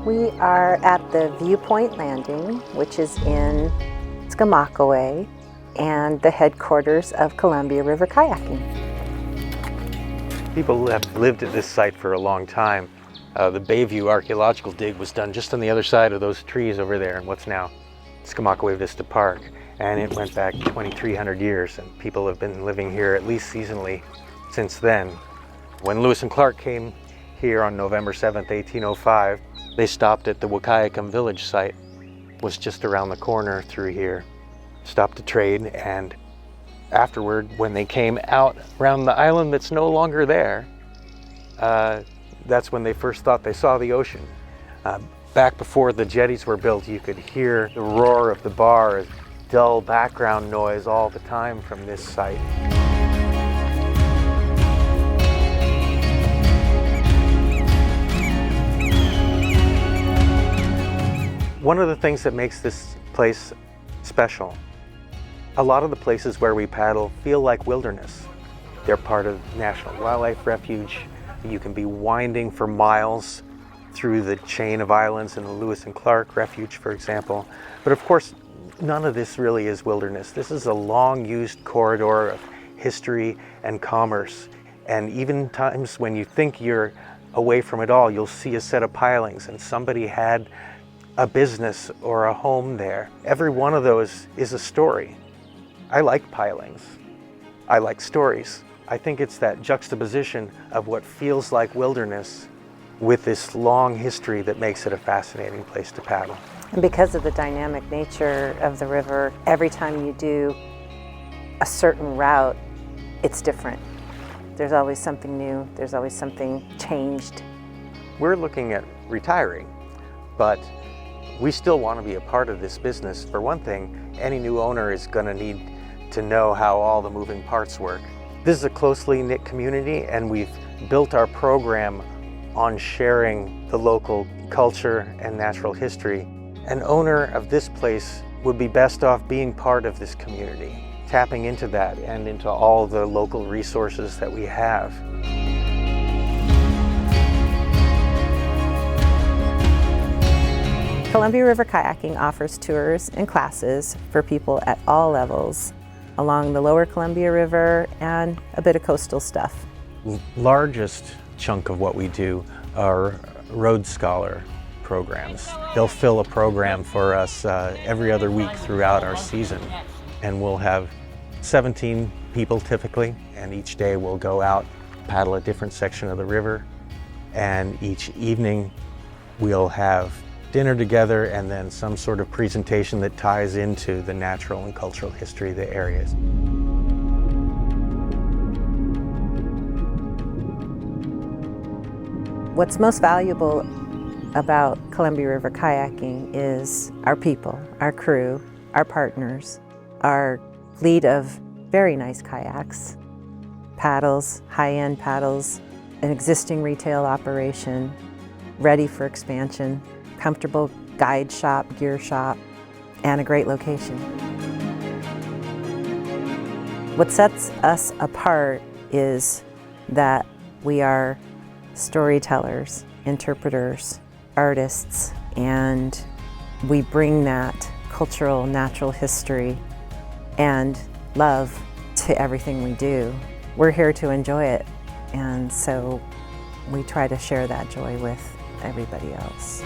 We are at the Viewpoint Landing, which is in Skamokawa, and the headquarters of Columbia River Kayaking. People have lived at this site for a long time. The Bayview archaeological dig was done just on the other side of those trees over there in what's now Skamokawa Vista Park. And it went back 2,300 years, and people have been living here at least seasonally since then. When Lewis and Clark came here on November 7th, 1805, they stopped at the Wakayakum village site. It was just around the corner through here. Stopped to trade, and afterward, when they came out around the island that's no longer there, that's when they first thought they saw the ocean. Back before the jetties were built, you could hear the roar of the bar, dull background noise all the time from this site. One of the things that makes this place special, a lot of the places where we paddle feel like wilderness. They're part of National Wildlife Refuge. You can be winding for miles through the chain of islands in the Lewis and Clark Refuge, for example. But of course, none of this really is wilderness. This is a long-used corridor of history and commerce. And even times when you think you're away from it all, you'll see a set of pilings and somebody had a business or a home there. Every one of those is a story. I like pilings. I like stories. I think it's that juxtaposition of what feels like wilderness with this long history that makes it a fascinating place to paddle. And because of the dynamic nature of the river, every time you do a certain route, it's different. There's always something new. There's always something changed. We're looking at retiring, but we still want to be a part of this business. For one thing, any new owner is going to need to know how all the moving parts work. This is a closely knit community, and we've built our program on sharing the local culture and natural history. An owner of this place would be best off being part of this community, tapping into that and into all the local resources that we have. Columbia River Kayaking offers tours and classes for people at all levels along the lower Columbia River and a bit of coastal stuff. The largest chunk of what we do are Rhodes Scholar programs. They'll fill a program for us every other week throughout our season, and we'll have 17 people typically, and each day we'll go out, paddle a different section of the river, and each evening we'll have dinner together and then some sort of presentation that ties into the natural and cultural history of the areas. What's most valuable about Columbia River Kayaking is our people, our crew, our partners, our fleet of very nice kayaks, paddles, high-end paddles, an existing retail operation, ready for expansion, comfortable guide shop, gear shop, and a great location. What sets us apart is that we are storytellers, interpreters, artists, and we bring that cultural, natural history and love to everything we do. We're here to enjoy it, and so we try to share that joy with everybody else.